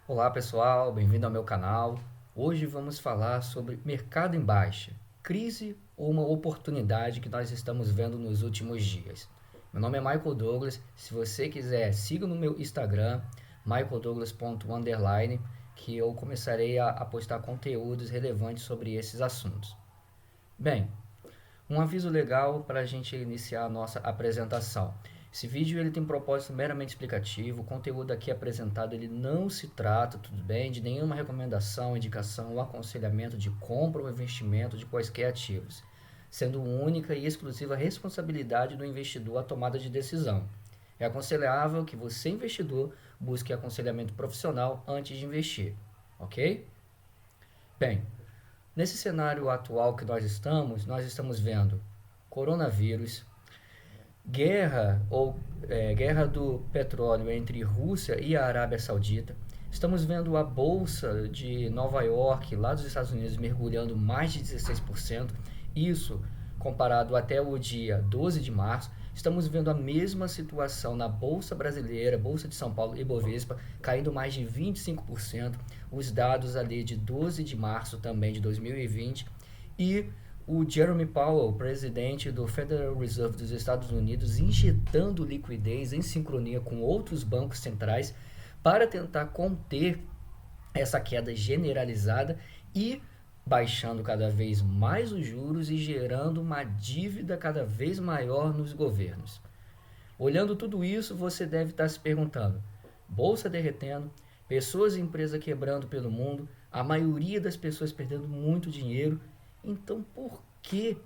Olá pessoal, bem-vindo ao meu canal. Hoje vamos falar sobre mercado em baixa, crise ou uma oportunidade que nós estamos vendo nos últimos dias. Meu nome é Michael Douglas. Se você quiser, siga no meu Instagram, michaeldouglas._, que eu começarei a postar conteúdos relevantes sobre esses assuntos. Bem, um aviso legal para a gente iniciar a nossa apresentação. Esse vídeo ele tem um propósito meramente explicativo. O conteúdo aqui apresentado ele não se trata, tudo bem, de nenhuma recomendação, indicação ou aconselhamento de compra ou investimento de quaisquer ativos, sendo única e exclusiva responsabilidade do investidor a tomada de decisão. É aconselhável que você, investidor, busque aconselhamento profissional antes de investir, ok? Bem, nesse cenário atual que nós estamos vendo coronavírus, guerra do petróleo entre Rússia e a Arábia Saudita. Estamos vendo a bolsa de Nova York, lá dos Estados Unidos, mergulhando mais de 16%. Isso comparado até o dia 12 de março. Estamos vendo a mesma situação na Bolsa Brasileira, Bolsa de São Paulo e Bovespa, caindo mais de 25%. Os dados ali de 12 de março também de 2020. E o Jeremy Powell, presidente do Federal Reserve dos Estados Unidos, injetando liquidez em sincronia com outros bancos centrais para tentar conter essa queda generalizada e baixando cada vez mais os juros e gerando uma dívida cada vez maior nos governos. Olhando tudo isso, você deve estar se perguntando: bolsa derretendo, pessoas e empresas quebrando pelo mundo, a maioria das pessoas perdendo muito dinheiro. Então, por que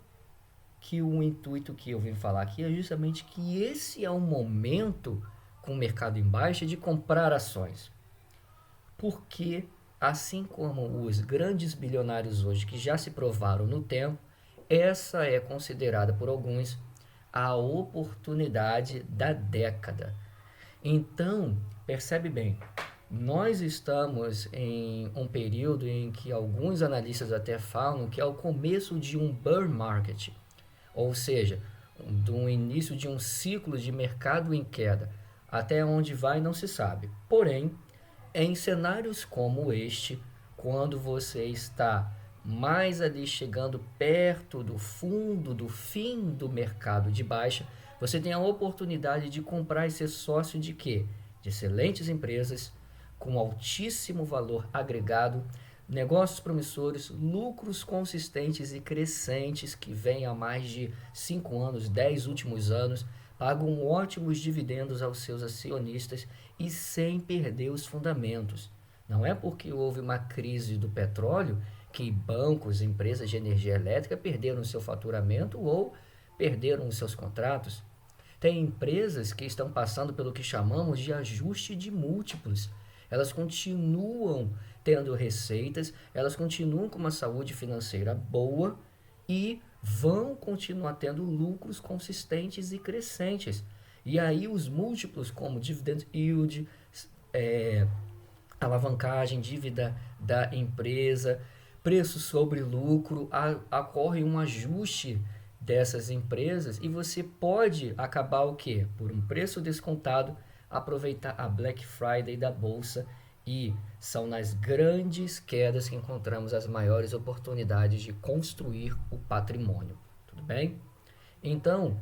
o intuito que eu vim falar aqui é justamente que esse é o momento, com o mercado em baixa, de comprar ações? Porque, assim como os grandes bilionários hoje que já se provaram no tempo, essa é considerada por alguns a oportunidade da década. Então, percebe bem, nós estamos em um período em que alguns analistas até falam que é o começo de um bear market, ou seja, do início de um ciclo de mercado em queda. Até onde vai não se sabe. Porém, em cenários como este, quando você está mais ali chegando perto do fundo, do fim do mercado de baixa, você tem a oportunidade de comprar e ser sócio de quê? De excelentes empresas com altíssimo valor agregado, negócios promissores, lucros consistentes e crescentes que vêm há mais de 5 anos, 10 últimos anos, pagam ótimos dividendos aos seus acionistas e sem perder os fundamentos. Não é porque houve uma crise do petróleo que bancos, empresas de energia elétrica perderam seu faturamento ou perderam os seus contratos. Tem empresas que estão passando pelo que chamamos de ajuste de múltiplos. Elas continuam tendo receitas, elas continuam com uma saúde financeira boa e vão continuar tendo lucros consistentes e crescentes. E aí os múltiplos como dividend yield, é, alavancagem, dívida da empresa, preço sobre lucro, ocorre um ajuste dessas empresas e você pode acabar o quê? Por um preço descontado, aproveitar a Black Friday da bolsa, e são nas grandes quedas que encontramos as maiores oportunidades de construir o patrimônio. Tudo bem? Então,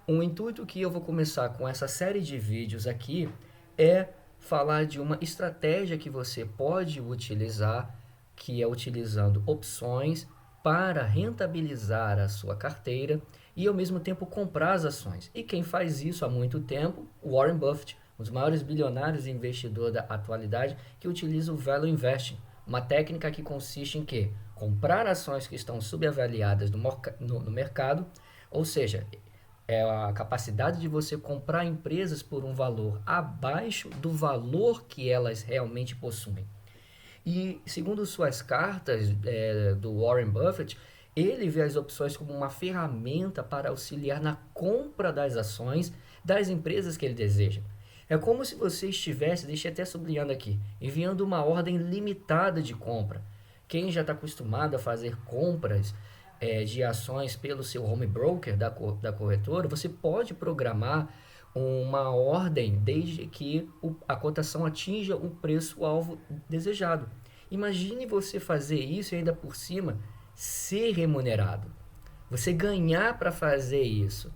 o intuito que eu vou começar com essa série de vídeos aqui é falar de uma estratégia que você pode utilizar, que é utilizando opções para rentabilizar a sua carteira e ao mesmo tempo comprar as ações. E quem faz isso há muito tempo? Warren Buffett, um dos maiores bilionários e investidor da atualidade, que utiliza o Value Investing, uma técnica que consiste em quê? Comprar ações que estão subavaliadas no mercado, ou seja, é a capacidade de você comprar empresas por um valor abaixo do valor que elas realmente possuem. E segundo suas cartas do Warren Buffett, ele vê as opções como uma ferramenta para auxiliar na compra das ações das empresas que ele deseja. É como se você estivesse, deixa eu até sublinhando aqui, enviando uma ordem limitada de compra. Quem já está acostumado a fazer compras de ações pelo seu home broker da corretora, você pode programar uma ordem desde que a cotação atinja o preço-alvo desejado. Imagine você fazer isso e ainda por cima ser remunerado. Você ganhar para fazer isso.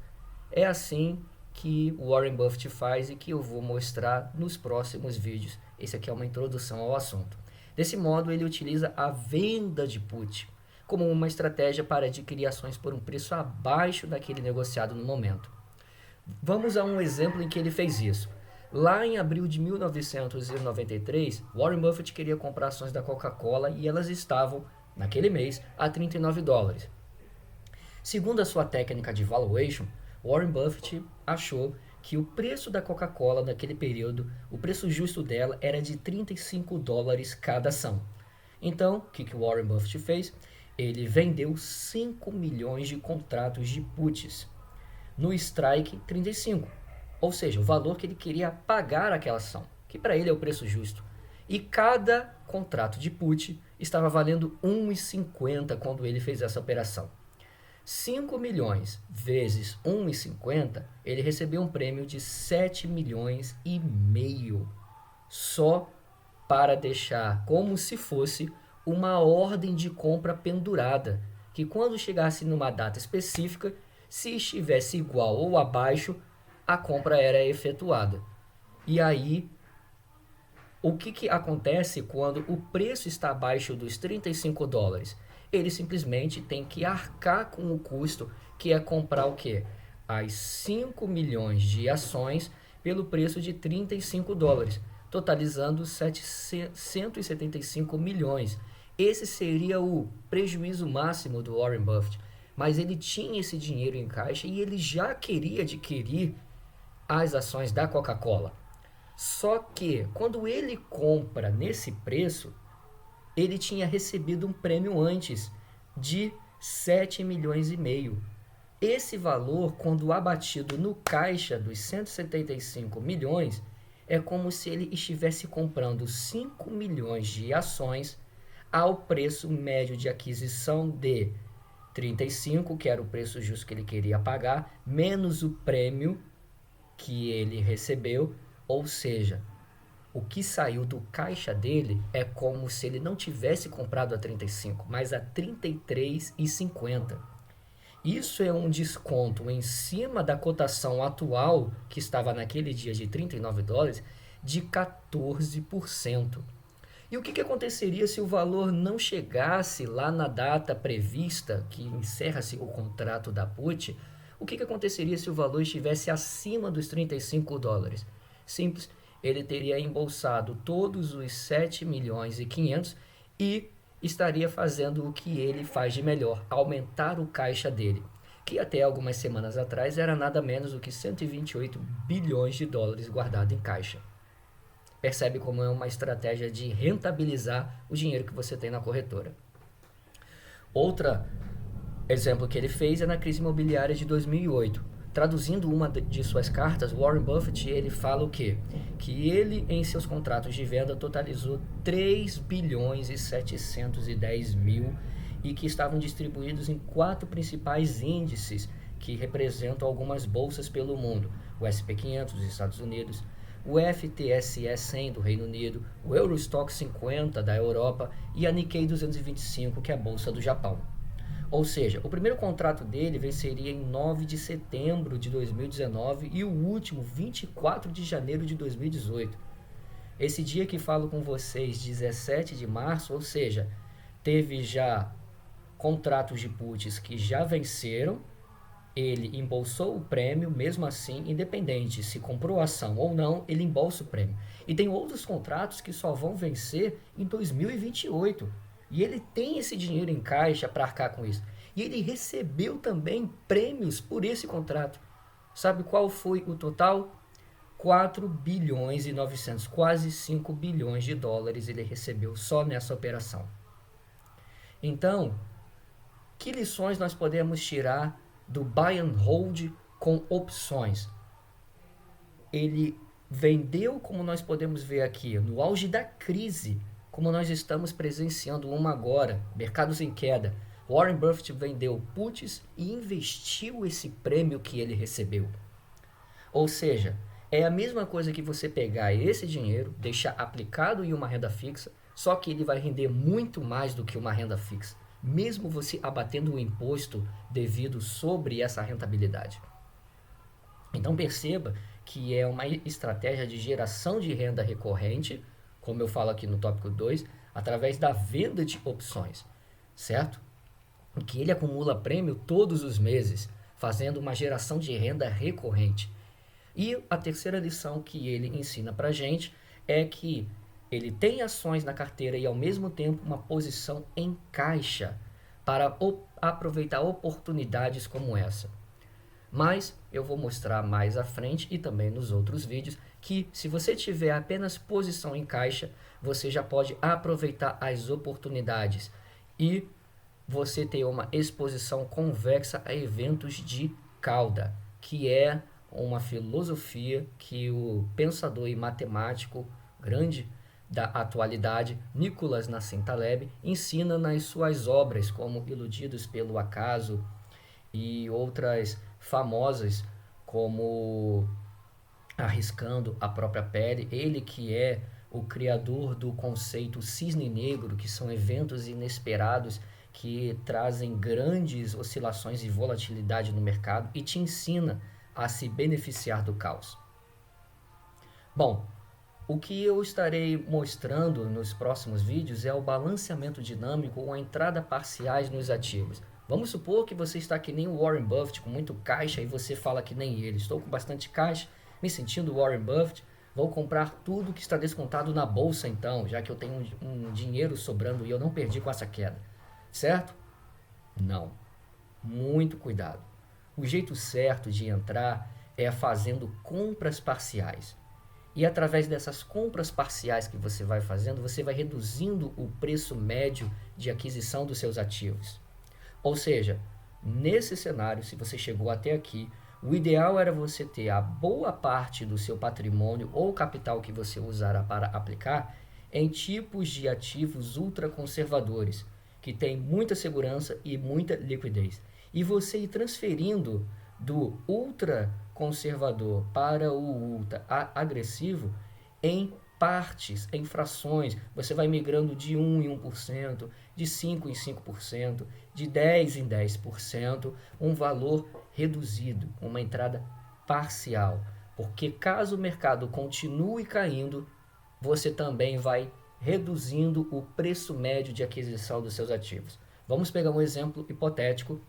É assim que o Warren Buffett faz e que eu vou mostrar nos próximos vídeos. Esse aqui é uma introdução ao assunto. Desse modo, ele utiliza a venda de put como uma estratégia para adquirir ações por um preço abaixo daquele negociado no momento. Vamos a um exemplo em que ele fez isso. Lá em abril de 1993, Warren Buffett queria comprar ações da Coca-Cola e elas estavam, naquele mês, a $39. Segundo a sua técnica de valuation, Warren Buffett achou que o preço da Coca-Cola naquele período, o preço justo dela era de $35 cada ação. Então, o que Warren Buffett fez? Ele vendeu 5 milhões de contratos de puts no strike 35, ou seja, o valor que ele queria pagar aquela ação, que para ele é o preço justo. E cada contrato de put estava valendo 1,50 quando ele fez essa operação. 5 milhões vezes 1,50, ele recebeu um prêmio de 7 milhões e meio, só para deixar como se fosse uma ordem de compra pendurada, que quando chegasse numa data específica, se estivesse igual ou abaixo, a compra era efetuada. E aí, o que acontece quando o preço está abaixo dos $35? Ele simplesmente tem que arcar com o custo, que é comprar o quê? As 5 milhões de ações pelo preço de $35, totalizando 775 milhões. Esse seria o prejuízo máximo do Warren Buffett. Mas ele tinha esse dinheiro em caixa e ele já queria adquirir as ações da Coca-Cola. Só que, quando ele compra nesse preço, ele tinha recebido um prêmio antes de 7 milhões e meio. Esse valor, quando abatido no caixa dos 175 milhões, é como se ele estivesse comprando 5 milhões de ações ao preço médio de aquisição de 35, que era o preço justo que ele queria pagar, menos o prêmio que ele recebeu, ou seja, o que saiu do caixa dele é como se ele não tivesse comprado a 35, mas a 33,50. Isso é um desconto em cima da cotação atual, que estava naquele dia de $39, de 14%. E o que aconteceria se o valor não chegasse lá na data prevista, que encerra-se o contrato da put? O que aconteceria se o valor estivesse acima dos $35? Simples, ele teria embolsado todos os 7 milhões e 500 e estaria fazendo o que ele faz de melhor, aumentar o caixa dele, que até algumas semanas atrás era nada menos do que 128 bilhões de dólares guardado em caixa. Percebe como é uma estratégia de rentabilizar o dinheiro que você tem na corretora. Outro exemplo que ele fez é na crise imobiliária de 2008. Traduzindo uma de suas cartas, Warren Buffett ele fala o quê? Que ele, em seus contratos de venda, totalizou 3 bilhões e 710 mil e que estavam distribuídos em 4 principais índices que representam algumas bolsas pelo mundo. O SP500 dos Estados Unidos, o FTSE 100 do Reino Unido, o Eurostock 50 da Europa e a Nikkei 225, que é a bolsa do Japão. Ou seja, o primeiro contrato dele venceria em 9 de setembro de 2019 e o último 24 de janeiro de 2018. Esse dia que falo com vocês, 17 de março, ou seja, teve já contratos de puts que já venceram. Ele embolsou o prêmio, mesmo assim, independente se comprou a ação ou não, ele embolsa o prêmio. E tem outros contratos que só vão vencer em 2028. E ele tem esse dinheiro em caixa para arcar com isso. E ele recebeu também prêmios por esse contrato. Sabe qual foi o total? 4 bilhões e 900, quase 5 bilhões de dólares ele recebeu só nessa operação. Então, que lições nós podemos tirar do buy and hold com opções? Ele vendeu, como nós podemos ver aqui, no auge da crise, como nós estamos presenciando uma agora, mercados em queda. Warren Buffett vendeu puts e investiu esse prêmio que ele recebeu. Ou seja, é a mesma coisa que você pegar esse dinheiro, deixar aplicado em uma renda fixa, só que ele vai render muito mais do que uma renda fixa, mesmo você abatendo o imposto devido sobre essa rentabilidade. Então perceba que é uma estratégia de geração de renda recorrente, como eu falo aqui no tópico 2, através da venda de opções, certo? Em que ele acumula prêmio todos os meses, fazendo uma geração de renda recorrente. E a terceira lição que ele ensina para a gente é que ele tem ações na carteira e ao mesmo tempo uma posição em caixa para aproveitar oportunidades como essa. Mas eu vou mostrar mais à frente e também nos outros vídeos que se você tiver apenas posição em caixa, você já pode aproveitar as oportunidades e você ter uma exposição convexa a eventos de cauda, que é uma filosofia que o pensador e matemático grande da atualidade, Nicolas Nassim Taleb, ensina nas suas obras, como Iludidos pelo Acaso e outras famosas, como Arriscando a Própria Pele. Ele que é o criador do conceito cisne negro, que são eventos inesperados que trazem grandes oscilações e volatilidade no mercado e te ensina a se beneficiar do caos. Bom, o que eu estarei mostrando nos próximos vídeos é o balanceamento dinâmico ou a entrada parciais nos ativos. Vamos supor que você está que nem o Warren Buffett, com muito caixa, e você fala que nem ele. Estou com bastante caixa, me sentindo Warren Buffett, vou comprar tudo que está descontado na bolsa então, já que eu tenho um dinheiro sobrando e eu não perdi com essa queda. Certo? Não. Muito cuidado. O jeito certo de entrar é fazendo compras parciais. E através dessas compras parciais que você vai fazendo, você vai reduzindo o preço médio de aquisição dos seus ativos. Ou seja, nesse cenário, se você chegou até aqui, o ideal era você ter a boa parte do seu patrimônio ou capital que você usará para aplicar em tipos de ativos ultraconservadores, que têm muita segurança e muita liquidez. E você ir transferindo do ultra conservador para o ultra agressivo em partes, em frações. Você vai migrando de 1 em 1%, de 5 em 5%, de 10 em 10%, um valor reduzido, uma entrada parcial. Porque caso o mercado continue caindo, você também vai reduzindo o preço médio de aquisição dos seus ativos. Vamos pegar um exemplo hipotético.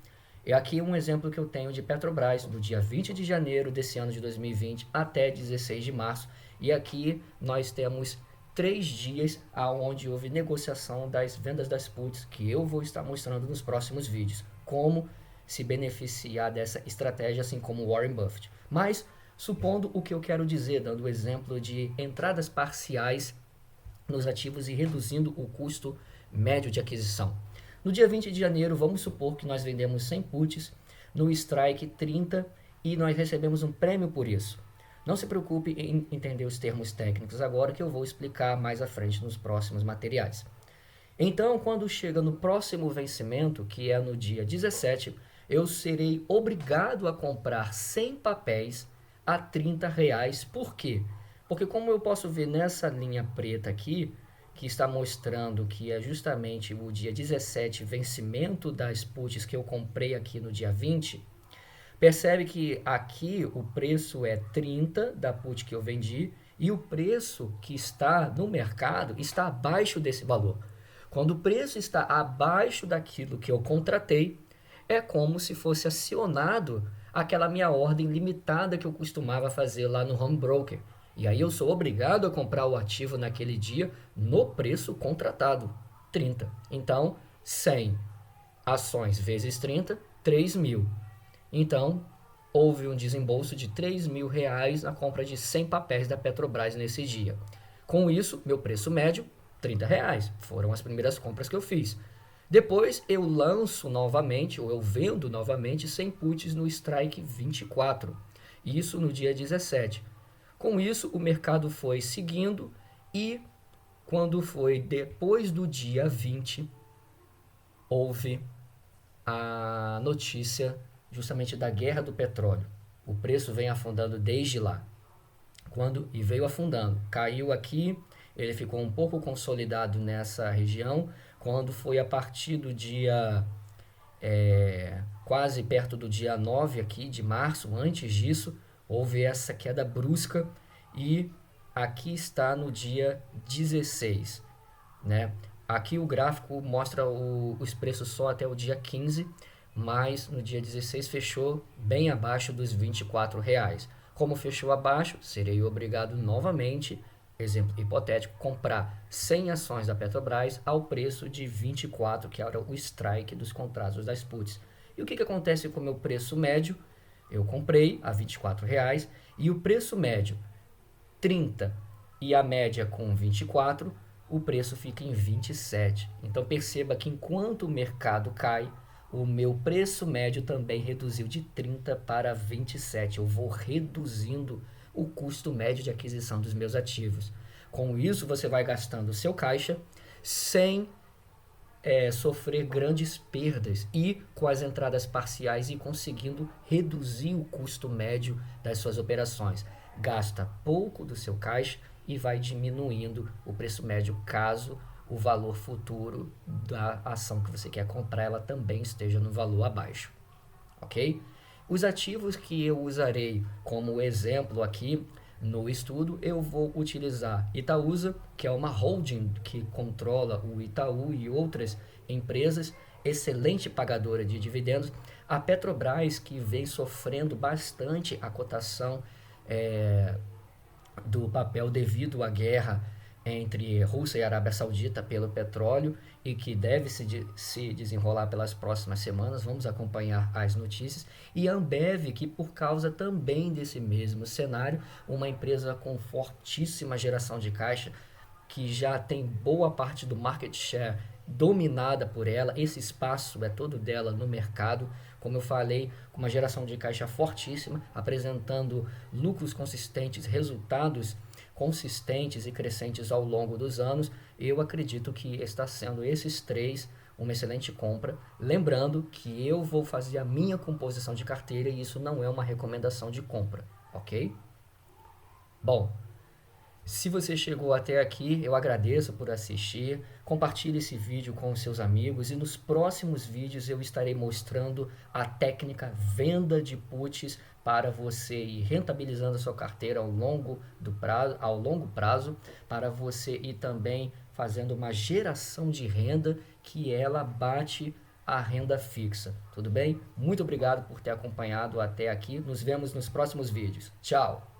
É aqui um exemplo que eu tenho de Petrobras, do dia 20 de janeiro desse ano de 2020 até 16 de março. E aqui nós temos 3 dias onde houve negociação das vendas das puts, que eu vou estar mostrando nos próximos vídeos. Como se beneficiar dessa estratégia, assim como Warren Buffett. Mas, supondo o que eu quero dizer, dando o exemplo de entradas parciais nos ativos e reduzindo o custo médio de aquisição. No dia 20 de janeiro, vamos supor que nós vendemos 100 puts no strike 30 e nós recebemos um prêmio por isso. Não se preocupe em entender os termos técnicos agora, que eu vou explicar mais à frente nos próximos materiais. Então, quando chega no próximo vencimento, que é no dia 17, eu serei obrigado a comprar 100 papéis a R$30. Por quê? Porque como eu posso ver nessa linha preta aqui, que está mostrando que é justamente o dia 17, vencimento das puts que eu comprei aqui no dia 20, percebe que aqui o preço é 30 da put que eu vendi e o preço que está no mercado está abaixo desse valor. Quando o preço está abaixo daquilo que eu contratei, é como se fosse acionado aquela minha ordem limitada que eu costumava fazer lá no home broker. E aí eu sou obrigado a comprar o ativo naquele dia no preço contratado, 30. Então, 100 ações vezes 30, 3 mil. Então, houve um desembolso de R$3.000 na compra de 100 papéis da Petrobras nesse dia. Com isso, meu preço médio, R$30. Foram as primeiras compras que eu fiz. Depois eu lanço novamente, ou eu vendo novamente 100 puts no strike 24. Isso no dia 17. Com isso, o mercado foi seguindo e quando foi depois do dia 20, houve a notícia justamente da guerra do petróleo. O preço vem afundando desde lá. E veio afundando, caiu aqui, ele ficou um pouco consolidado nessa região. Quando foi a partir do dia quase perto do dia 9 aqui de março, antes disso, houve essa queda brusca e aqui está no dia 16, né? Aqui o gráfico mostra os preços só até o dia 15, mas no dia 16 fechou bem abaixo dos R$ 24. Como fechou abaixo, serei obrigado novamente, exemplo hipotético, comprar 100 ações da Petrobras ao preço de 24, que era o strike dos contratos das puts. E o que acontece com o meu preço médio? Eu comprei a R$ 24 e o preço médio 30 e a média com 24, o preço fica em 27. Então perceba que enquanto o mercado cai, o meu preço médio também reduziu de 30 para 27. Eu vou reduzindo o custo médio de aquisição dos meus ativos. Com isso, você vai gastando o seu caixa sem sofrer grandes perdas e com as entradas parciais e conseguindo reduzir o custo médio das suas operações. Gasta pouco do seu caixa e vai diminuindo o preço médio caso o valor futuro da ação que você quer comprar ela também esteja no valor abaixo, ok? Os ativos que eu usarei como exemplo aqui no estudo, eu vou utilizar Itaúsa, que é uma holding que controla o Itaú e outras empresas, excelente pagadora de dividendos. A Petrobras, que vem sofrendo bastante a cotação do papel devido à guerra entre Rússia e Arábia Saudita pelo petróleo e que deve se desenrolar pelas próximas semanas. Vamos acompanhar as notícias. E a Ambev, que por causa também desse mesmo cenário, uma empresa com fortíssima geração de caixa, que já tem boa parte do market share dominada por ela, esse espaço é todo dela no mercado, como eu falei, com uma geração de caixa fortíssima, apresentando lucros consistentes, resultados consistentes e crescentes ao longo dos anos. Eu acredito que está sendo esses três uma excelente compra. Lembrando que eu vou fazer a minha composição de carteira e isso não é uma recomendação de compra, ok? Bom, se você chegou até aqui, eu agradeço por assistir. Compartilhe esse vídeo com os seus amigos e nos próximos vídeos eu estarei mostrando a técnica venda de puts para você ir rentabilizando a sua carteira ao longo prazo, para você ir também fazendo uma geração de renda que ela bate a renda fixa. Tudo bem? Muito obrigado por ter acompanhado até aqui. Nos vemos nos próximos vídeos. Tchau!